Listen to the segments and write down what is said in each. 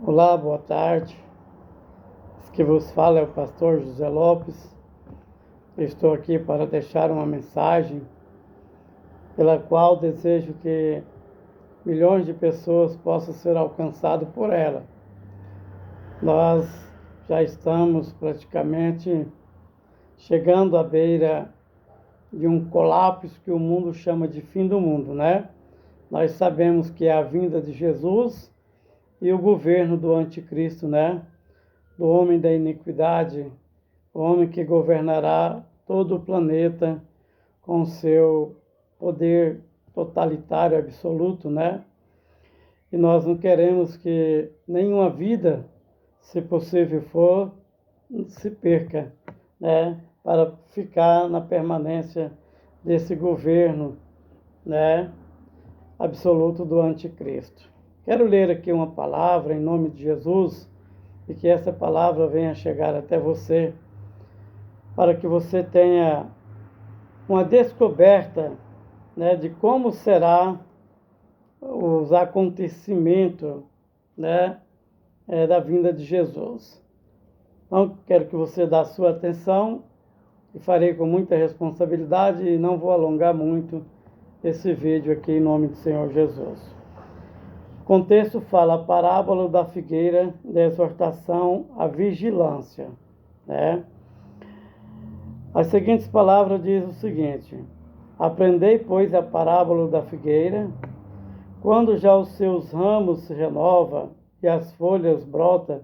Olá, boa tarde. Esse que vos fala é o pastor José Lopes. Eu estou aqui para deixar uma mensagem pela qual desejo que milhões de pessoas possam ser alcançadas por ela. Nós já estamos praticamente chegando à beira de um colapso que o mundo chama de fim do mundo, né? Nós sabemos que é a vinda de Jesus e o governo do anticristo, né? Do homem da iniquidade, o homem que governará todo o planeta com seu poder totalitário absoluto, né? E nós não queremos que nenhuma vida, se possível for, se perca, né? Para ficar na permanência desse governo, né? Absoluto do anticristo. Quero ler aqui uma palavra em nome de Jesus e que essa palavra venha chegar até você, para que você tenha uma descoberta, né, de como será os acontecimentos, né, da vinda de Jesus. Então, quero que você dê a sua atenção e farei com muita responsabilidade e não vou alongar muito esse vídeo aqui em nome do Senhor Jesus. O contexto fala a parábola da figueira, da exortação à vigilância, né? As seguintes palavras dizem o seguinte: aprendei, pois, a parábola da figueira, quando já os seus ramos se renovam e as folhas brotam,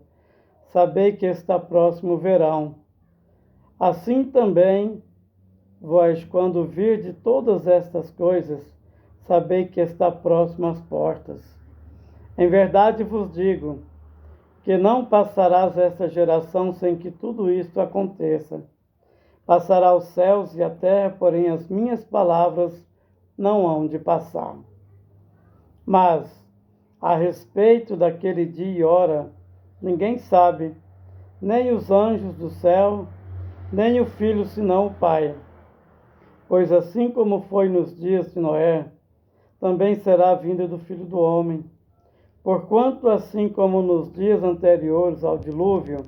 sabei que está próximo o verão. Assim também, vós, quando virdes todas estas coisas, sabei que está próximo às portas. Em verdade vos digo, que não passarás esta geração sem que tudo isto aconteça. Passará os céus e a terra, porém as minhas palavras não hão de passar. Mas, a respeito daquele dia e hora, ninguém sabe, nem os anjos do céu, nem o Filho, senão o Pai. Pois assim como foi nos dias de Noé, também será a vinda do Filho do Homem. Porquanto, assim como nos dias anteriores ao dilúvio,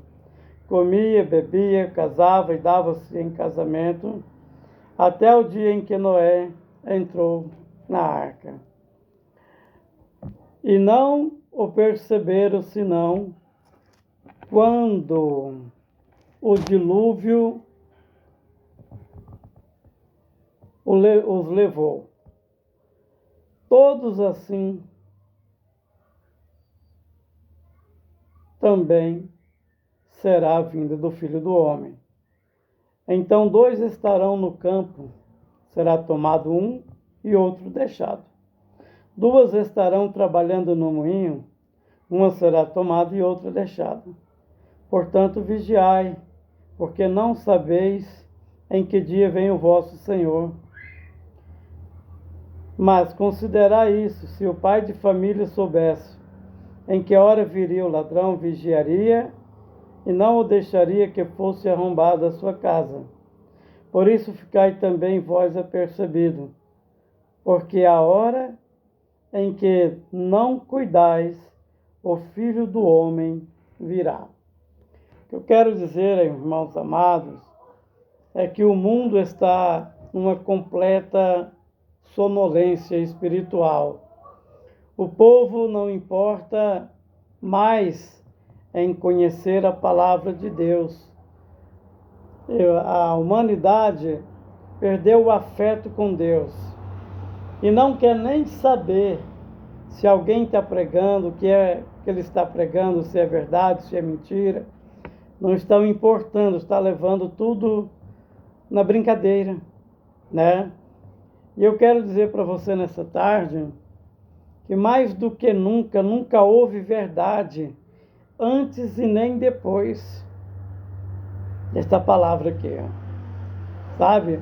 comia, bebia, casava e dava-se em casamento, até o dia em que Noé entrou na arca. E não o perceberam, senão quando o dilúvio os levou. Todos assim também será a vinda do Filho do Homem. Então 2 estarão no campo, será tomado um e outro deixado. 2 estarão trabalhando no moinho, uma será tomada e outra deixada. Portanto, vigiai, porque não sabeis em que dia vem o vosso Senhor. Mas considerai isso: se o pai de família soubesse em que hora viria o ladrão, vigiaria e não o deixaria que fosse arrombada a sua casa. Por isso ficai também vós apercebidos, porque a hora em que não cuidais, o Filho do Homem virá. O que eu quero dizer, irmãos amados, é que o mundo está numa completa sonolência espiritual. O povo não importa mais em conhecer a palavra de Deus. A humanidade perdeu o afeto com Deus e não quer nem saber se alguém está pregando, o que é que ele está pregando, se é verdade, se é mentira. Não estão importando, está levando tudo na brincadeira, né? E eu quero dizer para você nessa tarde que mais do que nunca, nunca houve verdade antes e nem depois desta palavra aqui, sabe?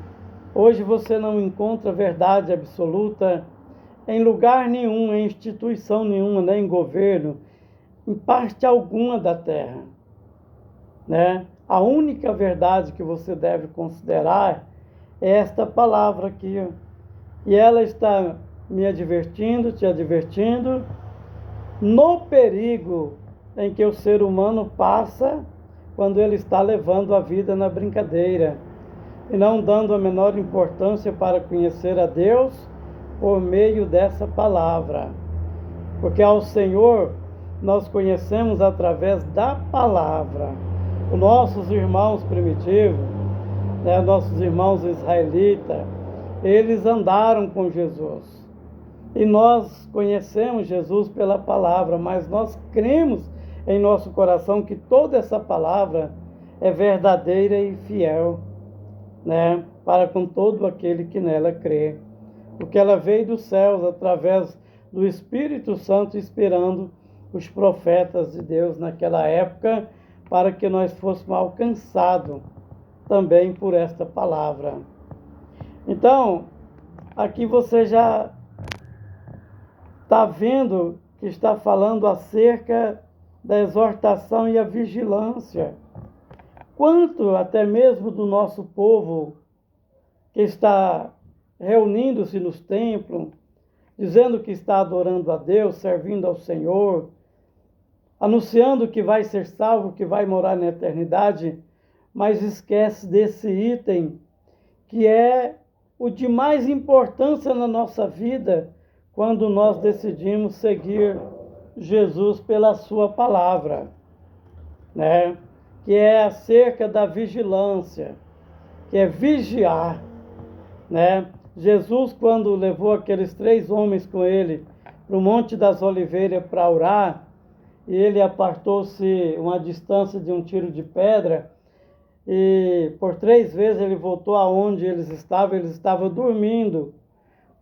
Hoje você não encontra verdade absoluta em lugar nenhum, em instituição nenhuma, nem em governo, em parte alguma da terra, né? A única verdade que você deve considerar é esta palavra aqui, e ela está me advertindo, te advertindo, no perigo em que o ser humano passa quando ele está levando a vida na brincadeira e não dando a menor importância para conhecer a Deus por meio dessa palavra. Porque ao Senhor nós conhecemos através da palavra. Os nossos irmãos primitivos, nossos irmãos israelitas, eles andaram com Jesus. E nós conhecemos Jesus pela palavra, mas nós cremos em nosso coração que toda essa palavra é verdadeira e fiel, para com todo aquele que nela crê. Porque ela veio dos céus através do Espírito Santo, inspirando os profetas de Deus naquela época, para que nós fôssemos alcançados também por esta palavra. Então, aqui você já está vendo que está falando acerca da exortação e a vigilância. Quanto até mesmo do nosso povo que está reunindo-se nos templos, dizendo que está adorando a Deus, servindo ao Senhor, anunciando que vai ser salvo, que vai morar na eternidade, mas esquece desse item que é o de mais importância na nossa vida, quando nós decidimos seguir Jesus pela sua palavra, que é acerca da vigilância, que é vigiar, Jesus, quando levou aqueles 3 homens com ele para o Monte das Oliveiras para orar, e ele apartou-se uma distância de um tiro de pedra, e por 3 vezes ele voltou aonde eles estavam dormindo,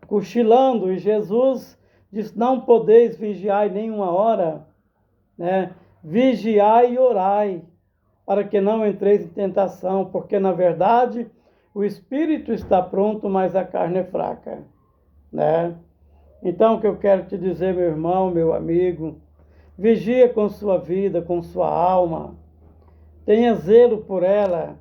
cochilando, e Jesus disse: não podeis vigiar nenhuma hora, vigiai e orai, para que não entreis em tentação, porque na verdade o espírito está pronto, mas a carne é fraca, Então o que eu quero te dizer, meu irmão, meu amigo, vigia com sua vida, com sua alma, tenha zelo por ela,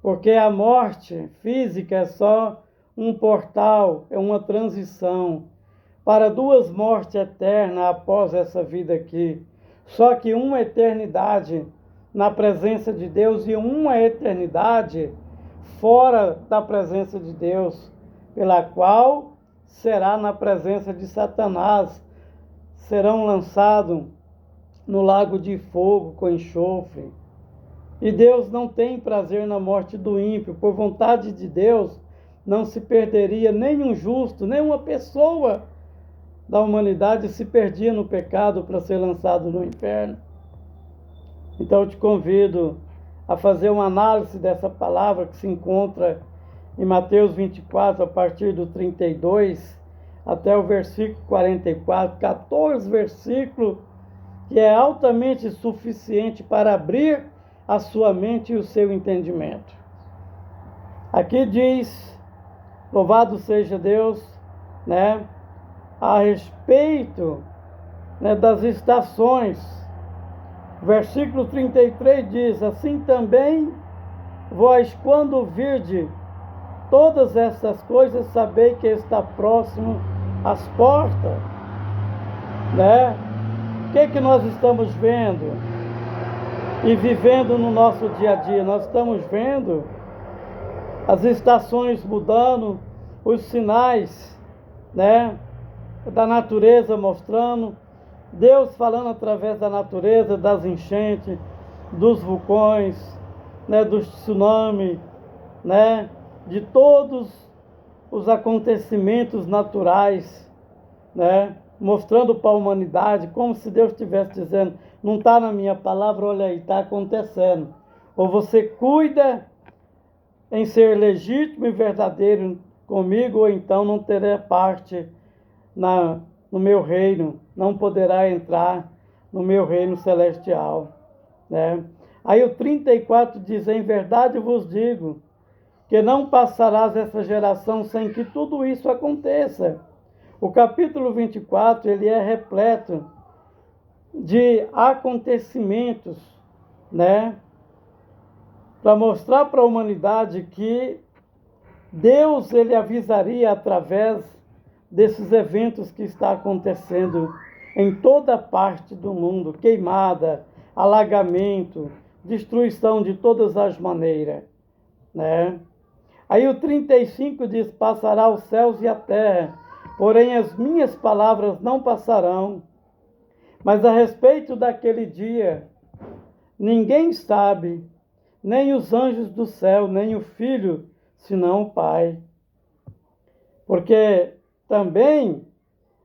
porque a morte física é só um portal, é uma transição para 2 mortes eternas após essa vida aqui. Só que uma eternidade na presença de Deus e uma eternidade fora da presença de Deus, pela qual será na presença de Satanás, serão lançados no lago de fogo com enxofre. E Deus não tem prazer na morte do ímpio. Por vontade de Deus, não se perderia nenhum justo, nenhuma pessoa da humanidade se perdia no pecado para ser lançado no inferno. Então eu te convido a fazer uma análise dessa palavra que se encontra em Mateus 24, a partir do 32 até o versículo 44, 14 versículos, que é altamente suficiente para abrir a sua mente e o seu entendimento. Aqui diz, louvado seja Deus, a respeito das estações. Versículo 33 diz: assim também vós, quando virde todas essas coisas, sabei que está próximo às portas. O que nós estamos vendo e vivendo no nosso dia a dia? Nós estamos vendo as estações mudando, os sinais, da natureza mostrando, Deus falando através da natureza, das enchentes, dos vulcões, dos tsunamis, de todos os acontecimentos naturais, mostrando para a humanidade, como se Deus estivesse dizendo: não está na minha palavra, olha aí, está acontecendo. Ou você cuida em ser legítimo e verdadeiro comigo, ou então não terá parte no meu reino, não poderá entrar no meu reino celestial. Aí o 34 diz: em verdade vos digo, que não passarás essa geração sem que tudo isso aconteça. O capítulo 24, ele é repleto de acontecimentos, para mostrar para a humanidade que Deus, ele avisaria através desses eventos que está acontecendo em toda parte do mundo, queimada, alagamento, destruição de todas as maneiras, né? Aí o 35 diz: passará os céus e a terra, porém as minhas palavras não passarão. Mas a respeito daquele dia, ninguém sabe, nem os anjos do céu, nem o Filho, senão o Pai. Porque também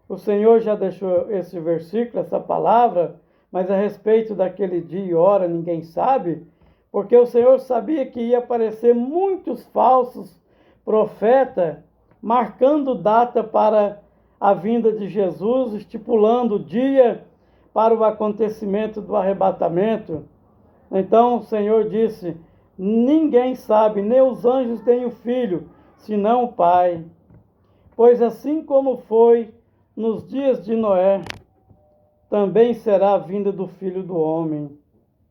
o Senhor já deixou esse versículo, essa palavra, mas a respeito daquele dia e hora ninguém sabe, porque o Senhor sabia que ia aparecer muitos falsos profetas, marcando data para a vinda de Jesus, estipulando o dia para o acontecimento do arrebatamento. Então o Senhor disse: ninguém sabe, nem os anjos nem o Filho, senão o Pai. Pois assim como foi nos dias de Noé, também será a vinda do Filho do Homem,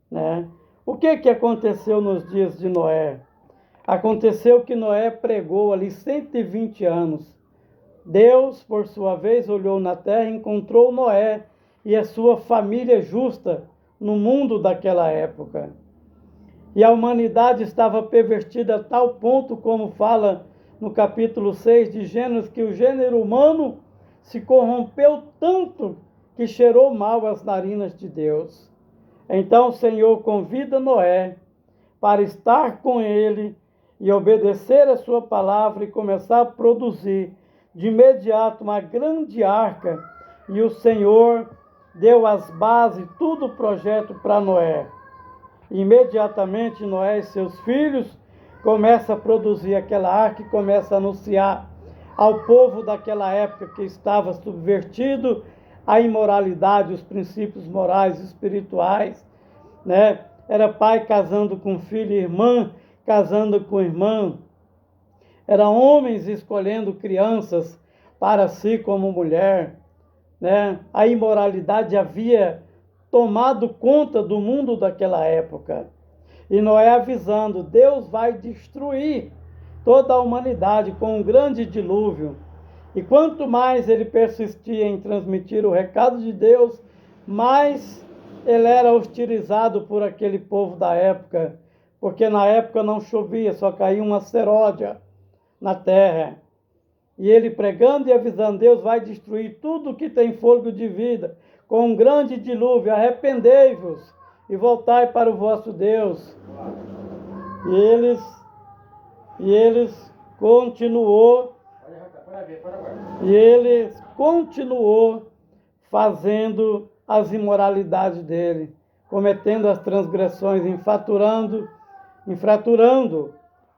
né? O que aconteceu nos dias de Noé? Aconteceu que Noé pregou ali 120 anos. Deus, por sua vez, olhou na terra e encontrou Noé e a sua família justa no mundo daquela época. E a humanidade estava pervertida a tal ponto, como fala no capítulo 6 de Gênesis, que o gênero humano se corrompeu tanto que cheirou mal as narinas de Deus. Então o Senhor convida Noé para estar com ele e obedecer a sua palavra e começar a produzir de imediato uma grande arca. E o Senhor deu as bases, tudo o projeto para Noé. Imediatamente Noé e seus filhos começam a produzir aquela arca e começam a anunciar ao povo daquela época que estava subvertido a imoralidade, os princípios morais e espirituais, né? Era pai casando com filho, irmã casando com irmã. Era homens escolhendo crianças para si como mulher, né? A imoralidade havia tomado conta do mundo daquela época. E Noé avisando: Deus vai destruir toda a humanidade com um grande dilúvio. E quanto mais ele persistia em transmitir o recado de Deus, mais ele era hostilizado por aquele povo da época, porque na época não chovia, só caía uma seródia na terra. E ele pregando e avisando: Deus vai destruir tudo que tem fôlego de vida com um grande dilúvio, arrependei-vos e voltai para o vosso Deus. E eles continuou fazendo as imoralidades dele, cometendo as transgressões, infraturando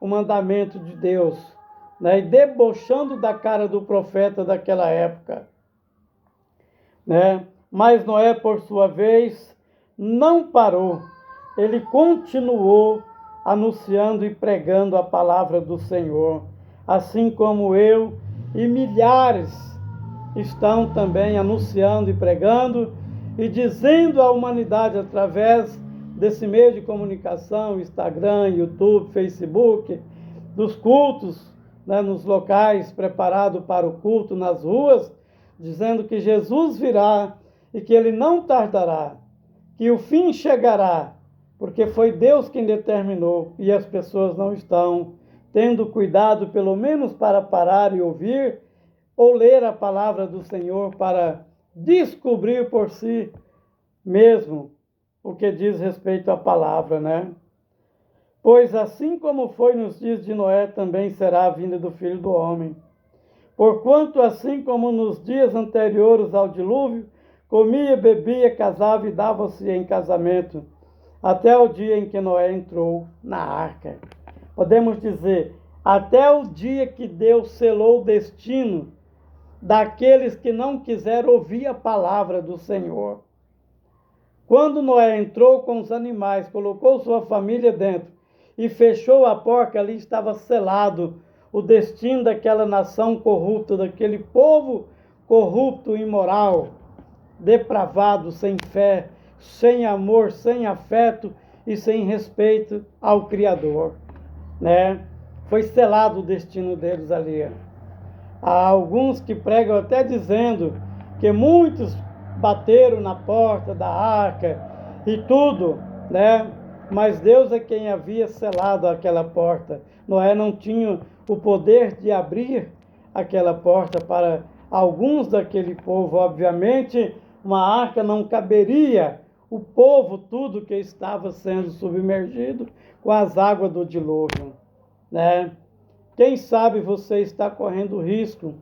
o mandamento de Deus, né? E debochando da cara do profeta daquela época, né? Mas Noé, por sua vez, não parou. Ele continuou anunciando e pregando a palavra do Senhor, assim como eu e milhares estão também anunciando e pregando e dizendo à humanidade através desse meio de comunicação, Instagram, YouTube, Facebook, dos cultos, né, nos locais preparados para o culto, nas ruas, dizendo que Jesus virá e que ele não tardará, que o fim chegará, porque foi Deus quem determinou e as pessoas não estão tendo cuidado, pelo menos para parar e ouvir ou ler a palavra do Senhor para descobrir por si mesmo o que diz respeito à palavra, né? Pois assim como foi nos dias de Noé, também será a vinda do Filho do Homem. Porquanto assim como nos dias anteriores ao dilúvio, comia, bebia, casava e dava-se em casamento, até o dia em que Noé entrou na arca. Podemos dizer, até o dia que Deus selou o destino daqueles que não quiseram ouvir a palavra do Senhor. Quando Noé entrou com os animais, colocou sua família dentro e fechou a porta, ali estava selado o destino daquela nação corrupta, daquele povo corrupto, imoral, depravado, sem fé, sem amor, sem afeto e sem respeito ao Criador, né? Foi selado o destino deles ali. Há alguns que pregam até dizendo que muitos bateram na porta da arca e tudo, né? Mas Deus é quem havia selado aquela porta. Noé não tinha o poder de abrir aquela porta para alguns daquele povo. Obviamente, uma arca não caberia o povo tudo que estava sendo submergido com as águas do dilúvio, né? Quem sabe você está correndo risco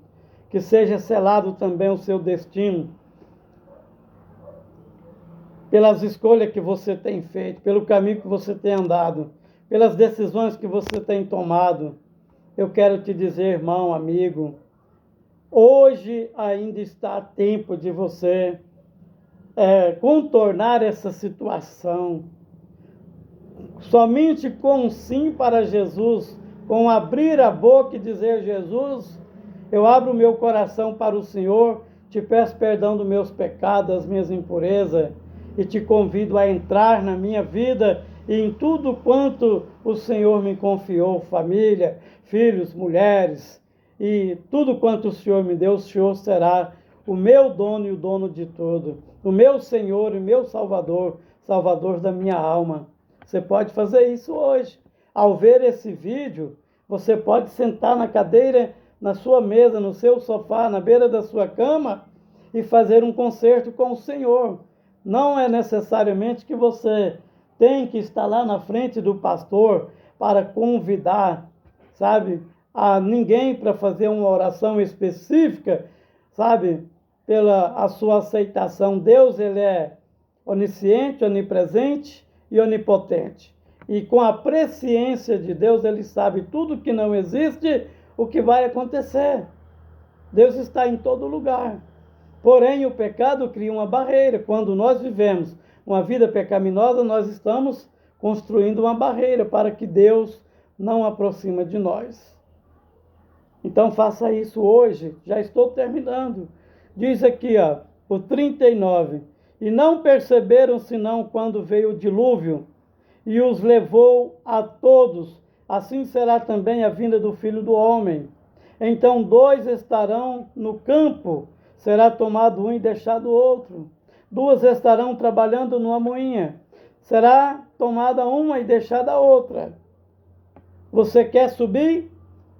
que seja selado também o seu destino pelas escolhas que você tem feito, pelo caminho que você tem andado, pelas decisões que você tem tomado. Eu quero te dizer, irmão, amigo, hoje ainda está tempo de você contornar essa situação. Somente com um sim para Jesus, com abrir a boca e dizer: Jesus, eu abro o meu coração para o Senhor, te peço perdão dos meus pecados, das minhas impurezas, e te convido a entrar na minha vida e em tudo quanto o Senhor me confiou, família, filhos, mulheres, e tudo quanto o Senhor me deu, o Senhor será o meu dono e o dono de tudo, o meu Senhor e meu Salvador, Salvador da minha alma. Você pode fazer isso hoje. Ao ver esse vídeo, você pode sentar na cadeira, na sua mesa, no seu sofá, na beira da sua cama e fazer um concerto com o Senhor. Não é necessariamente que você tem que estar lá na frente do pastor para convidar, sabe, a ninguém para fazer uma oração específica, sabe, pela a sua aceitação. Deus, ele é onisciente, onipresente e onipotente. E com a presciência de Deus, ele sabe tudo que não existe, o que vai acontecer. Deus está em todo lugar. Porém, o pecado cria uma barreira. Quando nós vivemos uma vida pecaminosa, nós estamos construindo uma barreira para que Deus não aproxime de nós. Então faça isso hoje. Já estou terminando. Diz aqui, o 39. E não perceberam senão quando veio o dilúvio e os levou a todos. Assim será também a vinda do Filho do Homem. Então 2 estarão no campo, será tomado um e deixado o outro. 2 estarão trabalhando numa moinha, será tomada uma e deixada a outra. Você quer subir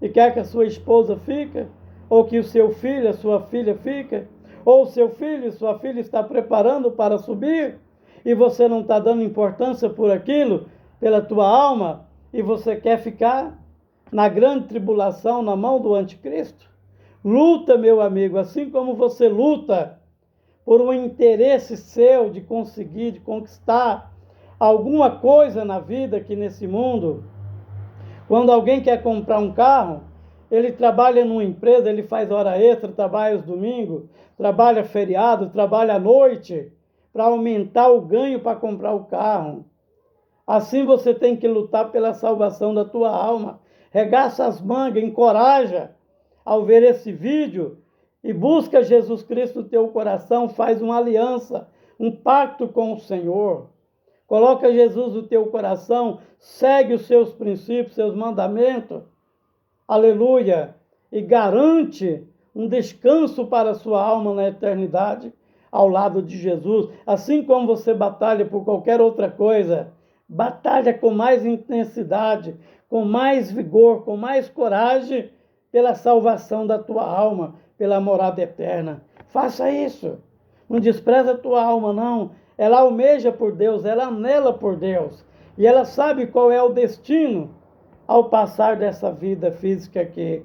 e quer que a sua esposa fique? Ou que o seu filho, a sua filha fique? Ou o seu filho e sua filha está preparando para subir e você não está dando importância por aquilo, pela tua alma, e você quer ficar na grande tribulação, na mão do anticristo? Luta, meu amigo, assim como você luta por um interesse seu de conseguir, de conquistar alguma coisa na vida aqui nesse mundo. Quando alguém quer comprar um carro, ele trabalha numa empresa, ele faz hora extra, trabalha os domingos, trabalha feriado, trabalha à noite, para aumentar o ganho para comprar o carro. Assim você tem que lutar pela salvação da tua alma. Regaça as mangas, encoraja ao ver esse vídeo e busca Jesus Cristo no teu coração, faz uma aliança, um pacto com o Senhor. Coloca Jesus no teu coração, segue os seus princípios, seus mandamentos. Aleluia! E garante um descanso para a sua alma na eternidade ao lado de Jesus. Assim como você batalha por qualquer outra coisa, batalha com mais intensidade, com mais vigor, com mais coragem pela salvação da tua alma, pela morada eterna. Faça isso. Não despreza a tua alma, não. Ela almeja por Deus, ela anela por Deus. E ela sabe qual é o destino ao passar dessa vida física aqui.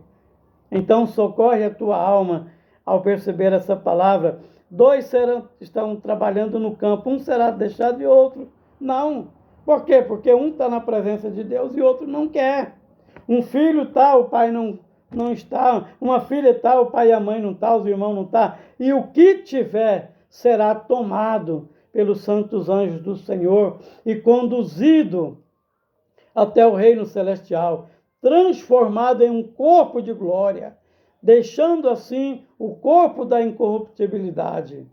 Então socorre a tua alma ao perceber essa palavra. 2 estão trabalhando no campo, um será deixado e outro não. Por quê? Porque um está na presença de Deus e outro não quer. Um filho está, o pai não está. Uma filha está, o pai e a mãe não está, os irmãos não estão. E o que tiver será tomado pelos santos anjos do Senhor e conduzido até o reino celestial, transformado em um corpo de glória, deixando assim o corpo da incorruptibilidade.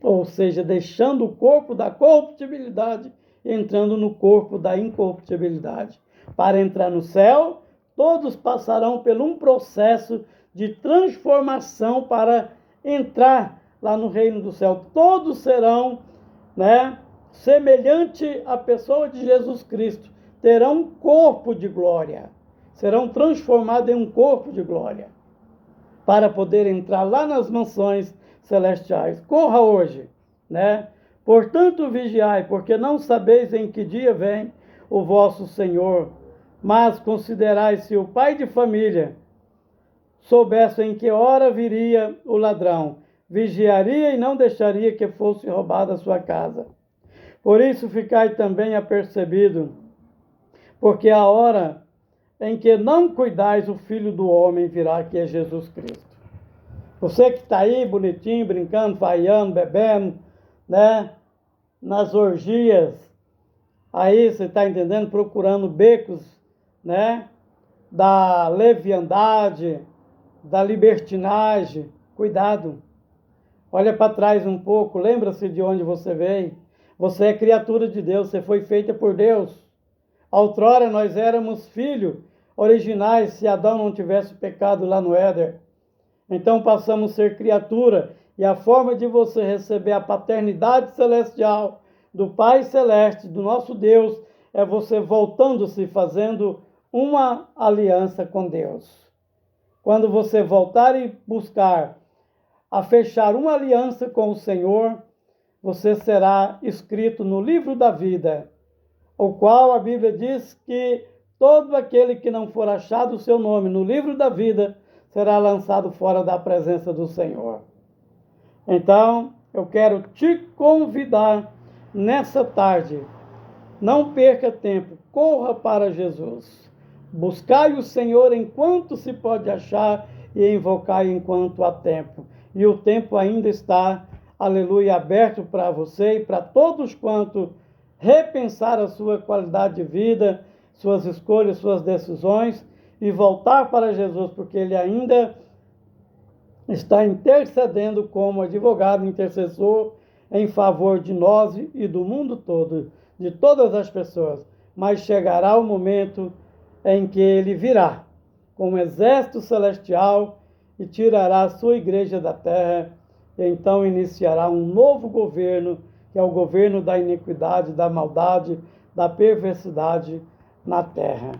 Ou seja, deixando o corpo da corruptibilidade e entrando no corpo da incorruptibilidade. Para entrar no céu, todos passarão por um processo de transformação para entrar lá no reino do céu. Todos serão, né, semelhante à pessoa de Jesus Cristo. Terão um corpo de glória. Serão transformados em um corpo de glória. Para poder entrar lá nas mansões celestiais. Corra hoje, né? Portanto, vigiai, porque não sabeis em que dia vem o vosso Senhor. Mas considerai se o pai de família soubesse em que hora viria o ladrão, vigiaria e não deixaria que fosse roubada a sua casa. Por isso ficai também apercebido, porque a hora em que não cuidais, o Filho do Homem virá, que é Jesus Cristo. Você que está aí bonitinho, brincando, vaiando, bebendo, né? Nas orgias, aí você está entendendo, procurando becos, né? Da leviandade, da libertinagem. Cuidado. Olha para trás um pouco, lembra-se de onde você veio. Você é criatura de Deus, você foi feita por Deus. Outrora nós éramos filhos originais, se Adão não tivesse pecado lá no Éden. Então passamos a ser criatura, e a forma de você receber a paternidade celestial do Pai Celeste, do nosso Deus, é você voltando-se, fazendo uma aliança com Deus. Quando você voltar e buscar a fechar uma aliança com o Senhor, você será escrito no livro da vida, o qual a Bíblia diz que todo aquele que não for achado o seu nome no livro da vida será lançado fora da presença do Senhor. Então, eu quero te convidar nessa tarde. Não perca tempo, corra para Jesus. Buscai o Senhor enquanto se pode achar e invocai enquanto há tempo. E o tempo ainda está, aleluia, aberto para você e para todos quanto repensar a sua qualidade de vida, suas escolhas, suas decisões e voltar para Jesus, porque Ele ainda está intercedendo como advogado intercessor em favor de nós e do mundo todo, de todas as pessoas. Mas chegará o momento em que Ele virá com um exército celestial e tirará a sua igreja da terra, e então iniciará um novo governo, que é o governo da iniquidade, da maldade, da perversidade na terra.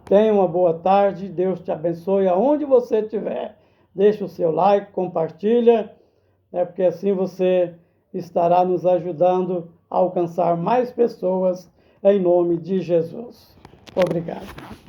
Tenha uma boa tarde, Deus te abençoe aonde você estiver. Deixa o seu like, compartilha, porque assim você estará nos ajudando a alcançar mais pessoas em nome de Jesus. Obrigado.